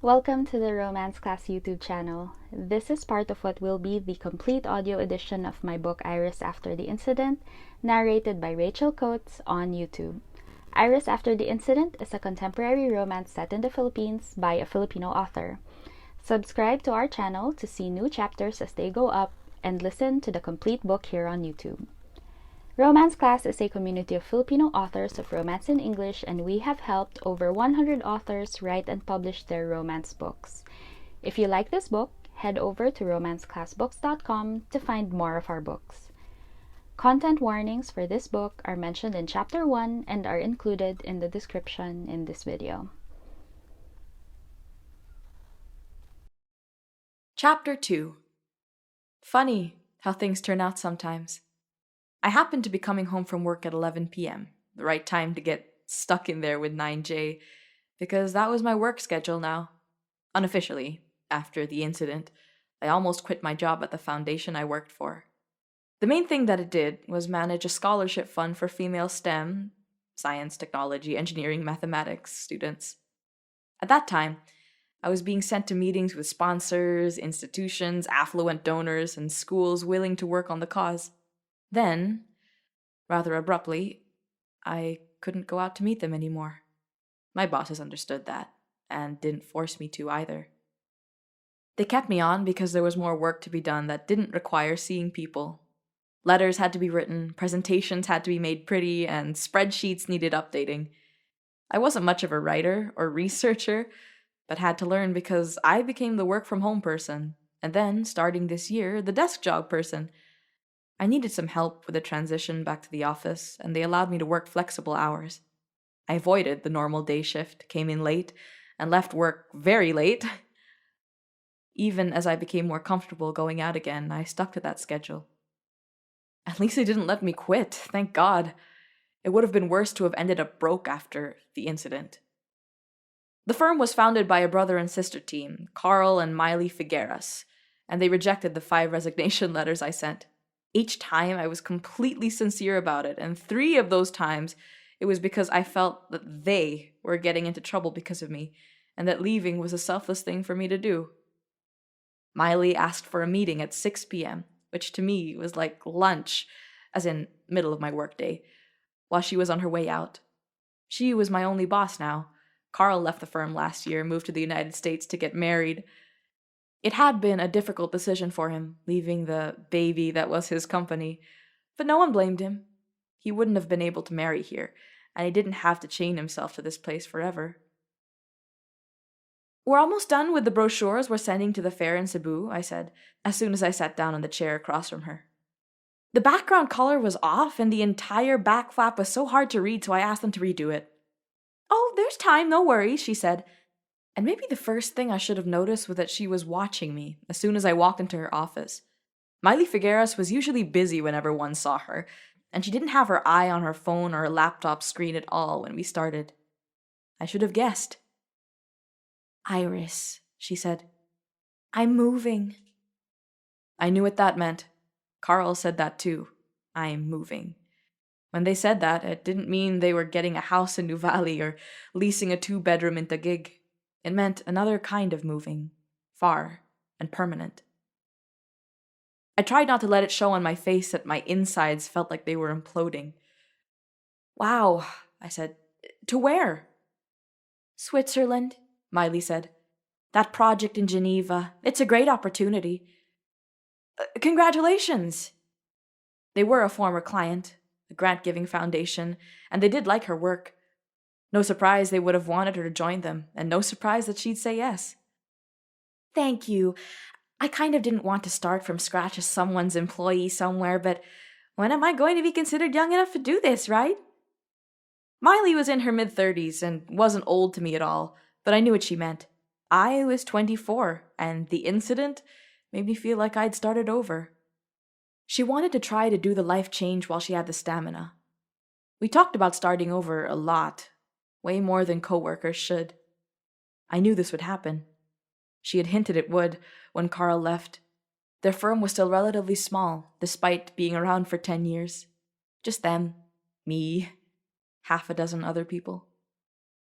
Welcome to the Romance Class YouTube channel. This is part of what will be the complete audio edition of my book Iris After the Incident, narrated by Rachel Coates on YouTube. Iris After the Incident is a contemporary romance set in the Philippines by a Filipino author. Subscribe to our channel to see new chapters as they go up and listen to the complete book here on YouTube. Romance Class is a community of Filipino authors of romance in English, and we have helped over 100 authors write and publish their romance books. If you like this book, head over to romanceclassbooks.com to find more of our books. Content warnings for this book are mentioned in Chapter 1 and are included in the description in this video. Chapter 2. Funny how things turn out sometimes. I happened to be coming home from work at 11 p.m., the right time to get stuck in there with 9J, because that was my work schedule now. Unofficially, after the incident, I almost quit my job at the foundation I worked for. The main thing that it did was manage a scholarship fund for female STEM, science, technology, engineering, mathematics students. At that time, I was being sent to meetings with sponsors, institutions, affluent donors, and schools willing to work on the cause. Then, rather abruptly, I couldn't go out to meet them anymore. My bosses understood that, and didn't force me to either. They kept me on because there was more work to be done that didn't require seeing people. Letters had to be written, presentations had to be made pretty, and spreadsheets needed updating. I wasn't much of a writer or researcher, but had to learn because I became the work-from-home person, and then, starting this year, the desk job person. I needed some help with the transition back to the office, and they allowed me to work flexible hours. I avoided the normal day shift, came in late, and left work very late. Even as I became more comfortable going out again, I stuck to that schedule. At least they didn't let me quit, thank God. It would have been worse to have ended up broke after the incident. The firm was founded by a brother and sister team, Carl and Miley Figueras, and they rejected the 5 resignation letters I sent. Each time I was completely sincere about it, and 3 of those times it was because I felt that they were getting into trouble because of me, and that leaving was a selfless thing for me to do. Miley asked for a meeting at 6 p.m., which to me was like lunch, as in middle of my workday, while she was on her way out. She was my only boss now. Carl left the firm last year, moved to the United States to get married. It had been a difficult decision for him, leaving the baby that was his company, but no one blamed him. He wouldn't have been able to marry here, and he didn't have to chain himself to this place forever. "We're almost done with the brochures we're sending to the fair in Cebu," I said, as soon as I sat down on the chair across from her. "The background color was off, and the entire back flap was so hard to read, so I asked them to redo it." "Oh, there's time, no worries," she said. And maybe the first thing I should have noticed was that she was watching me as soon as I walked into her office. Miley Figueras was usually busy whenever one saw her, and she didn't have her eye on her phone or her laptop screen at all when we started. I should have guessed. "Iris," she said, "I'm moving." I knew what that meant. Carl said that too. I'm moving. When they said that, it didn't mean they were getting a house in Nuvali or leasing a 2-bedroom in Taguig. It meant another kind of moving, far and permanent. I tried not to let it show on my face that my insides felt like they were imploding. "Wow," I said. "To where?" "Switzerland," Miley said. "That project in Geneva. It's a great opportunity." Congratulations!" They were a former client, a grant-giving foundation, and they did like her work. No surprise they would have wanted her to join them, and no surprise that she'd say yes. "Thank you. I kind of didn't want to start from scratch as someone's employee somewhere, but when am I going to be considered young enough to do this, right?" Miley was in her mid-30s and wasn't old to me at all, but I knew what she meant. I was 24, and the incident made me feel like I'd started over. She wanted to try to do the life change while she had the stamina. We talked about starting over a lot, way more than coworkers should. I knew this would happen. She had hinted it would when Carl left. Their firm was still relatively small, despite being around for 10 years. Just them, me, half a dozen other people.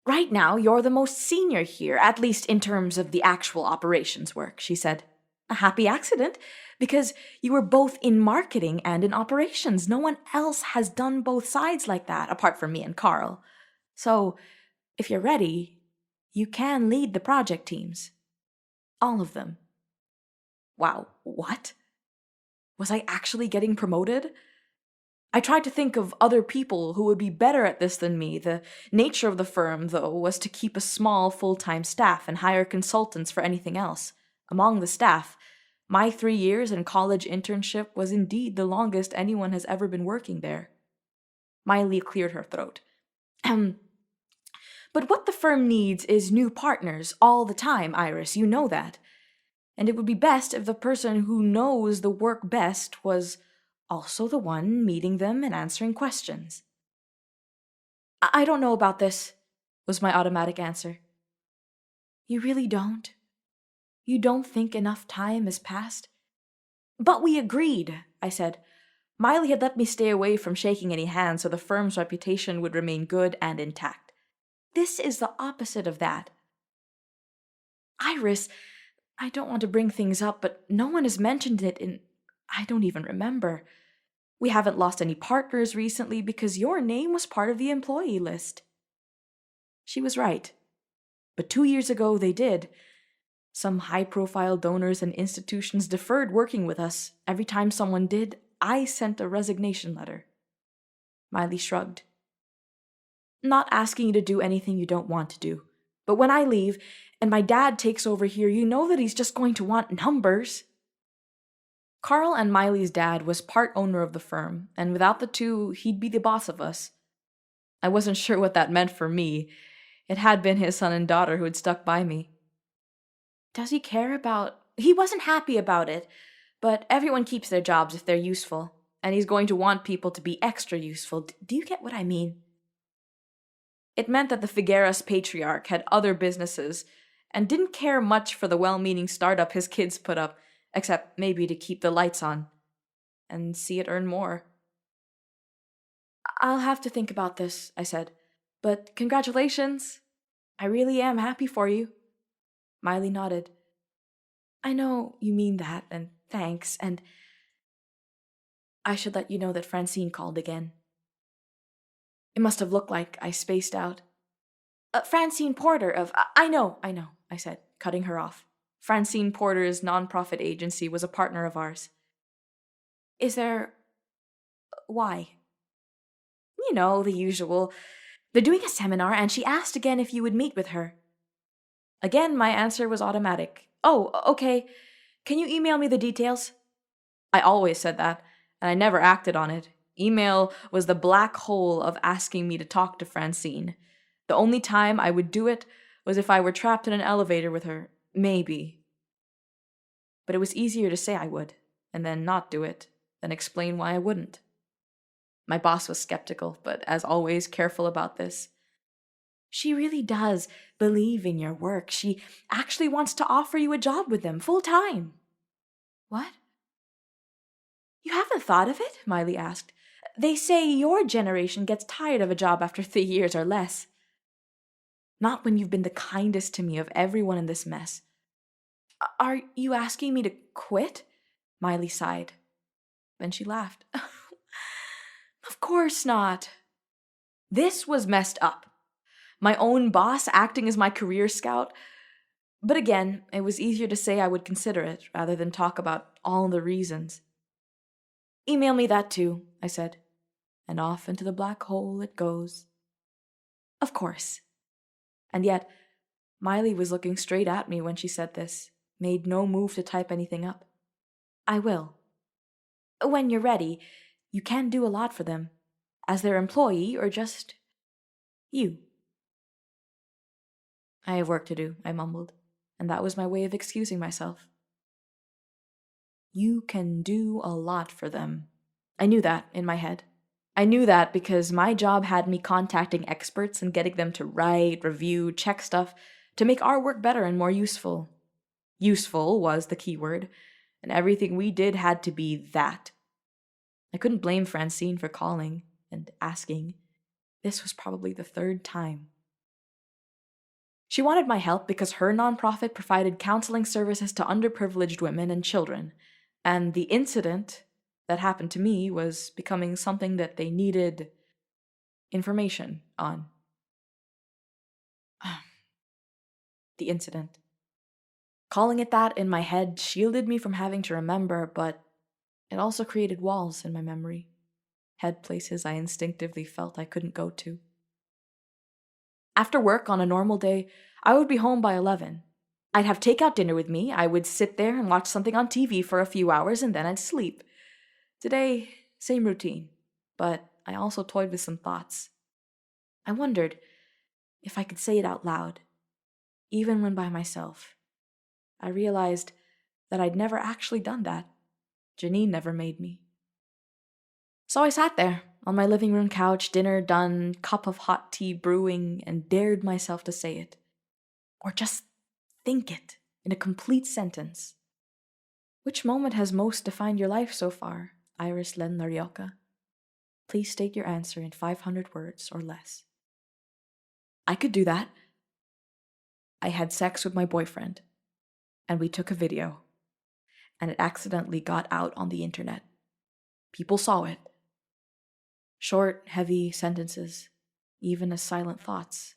Right now, you're the most senior here, at least in terms of the actual operations work, she said. A happy accident, because you were both in marketing and in operations. No one else has done both sides like that, apart from me and Carl. So, if you're ready, you can lead the project teams. All of them. Wow, what? Was I actually getting promoted? I tried to think of other people who would be better at this than me. The nature of the firm, though, was to keep a small full-time staff and hire consultants for anything else. Among the staff, my 3 years in college internship was indeed the longest anyone has ever been working there. Miley cleared her throat. But what the firm needs is new partners all the time, Iris. You know that. And it would be best if the person who knows the work best was also the one meeting them and answering questions. I don't know about this, was my automatic answer. You really don't? You don't think enough time has passed? But we agreed, I said. Miley had let me stay away from shaking any hands so the firm's reputation would remain good and intact. This is the opposite of that. Iris, I don't want to bring things up, but no one has mentioned it in... I don't even remember. We haven't lost any partners recently because your name was part of the employee list. She was right. But 2 years ago they did. Some high-profile donors and institutions deferred working with us. Every time someone did, I sent a resignation letter. Miley shrugged. Not asking you to do anything you don't want to do. But when I leave, and my dad takes over here, you know that he's just going to want numbers. Carl and Miley's dad was part owner of the firm, and without the two, he'd be the boss of us. I wasn't sure what that meant for me. It had been his son and daughter who had stuck by me. Does he care about... He wasn't happy about it, but everyone keeps their jobs if they're useful, and he's going to want people to be extra useful. Do you get what I mean? It meant that the Figueras patriarch had other businesses and didn't care much for the well-meaning startup his kids put up, except maybe to keep the lights on and see it earn more. I'll have to think about this, I said. But congratulations. I really am happy for you. Miley nodded. I know you mean that, and thanks, and I should let you know that Francine called again. It must have looked like I spaced out. Francine Porter of... I know, I said, cutting her off. Francine Porter's nonprofit agency was a partner of ours. Is there... Why? You know, the usual. They're doing a seminar, and she asked again if you would meet with her. Again, my answer was automatic. Oh, okay. Can you email me the details? I always said that, and I never acted on it. Email was the black hole of asking me to talk to Francine. The only time I would do it was if I were trapped in an elevator with her. Maybe. But it was easier to say I would, and then not do it, than explain why I wouldn't. My boss was skeptical, but as always, careful about this. She really does believe in your work. She actually wants to offer you a job with them, full-time. What? You haven't thought of it? Miley asked. They say your generation gets tired of a job after 3 years or less. Not when you've been the kindest to me of everyone in this mess. Are you asking me to quit? Miley sighed. Then she laughed. Of course not. This was messed up. My own boss acting as my career scout. But again, it was easier to say I would consider it rather than talk about all the reasons. Email me that too, I said. And off into the black hole it goes. Of course. And yet, Miley was looking straight at me when she said this, made no move to type anything up. I will. When you're ready, you can do a lot for them, as their employee or just you. I have work to do, I mumbled, and that was my way of excusing myself. You can do a lot for them. I knew that in my head. I knew that because my job had me contacting experts and getting them to write, review, check stuff to make our work better and more useful. Useful was the key word, and everything we did had to be that. I couldn't blame Francine for calling and asking. This was probably the 3rd time. She wanted my help because her nonprofit provided counseling services to underprivileged women and children, and the incident that happened to me was becoming something that they needed information on. The incident. Calling it that in my head shielded me from having to remember, but it also created walls in my memory, had places I instinctively felt I couldn't go to. After work on a normal day, I would be home by 11. I'd have takeout dinner with me, I would sit there and watch something on TV for a few hours, and then I'd sleep. Today, same routine, but I also toyed with some thoughts. I wondered if I could say it out loud, even when by myself. I realized that I'd never actually done that. Janine never made me. So I sat there, on my living room couch, dinner done, cup of hot tea brewing, and dared myself to say it. Or just think it in a complete sentence. Which moment has most defined your life so far, Iris Len Larioka? Please state your answer in 500 words or less. I could do that. I had sex with my boyfriend, and we took a video, and it accidentally got out on the internet. People saw it. Short, heavy sentences, even as silent thoughts.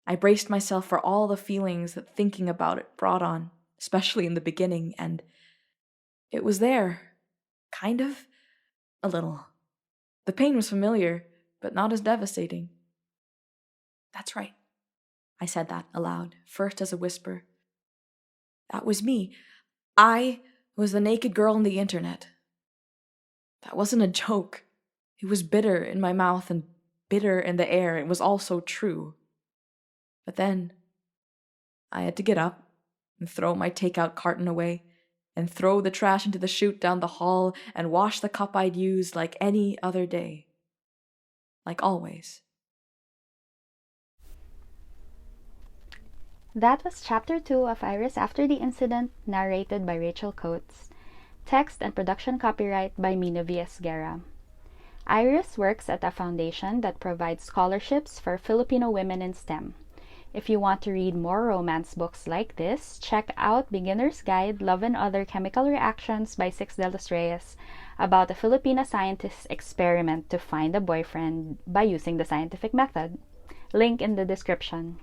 I braced myself for all the feelings that thinking about it brought on, especially in the beginning, and it was there. Kind of. A little. The pain was familiar, but not as devastating. That's right. I said that aloud, first as a whisper. That was me. I was the naked girl on the internet. That wasn't a joke. It was bitter in my mouth and bitter in the air. It was all so true. But then I had to get up and throw my takeout carton away and throw the trash into the chute down the hall and wash the cup I'd used like any other day. Like always. That was Chapter 2 of Iris After the Incident, narrated by Rachel Coates. Text and production copyright by Mina V.S. Guerra. Iris works at a foundation that provides scholarships for Filipino women in STEM. If you want to read more romance books like this, check out Beginner's Guide, Love and Other Chemical Reactions by Six de los Reyes, about a Filipina scientist's experiment to find a boyfriend by using the scientific method. Link in the description.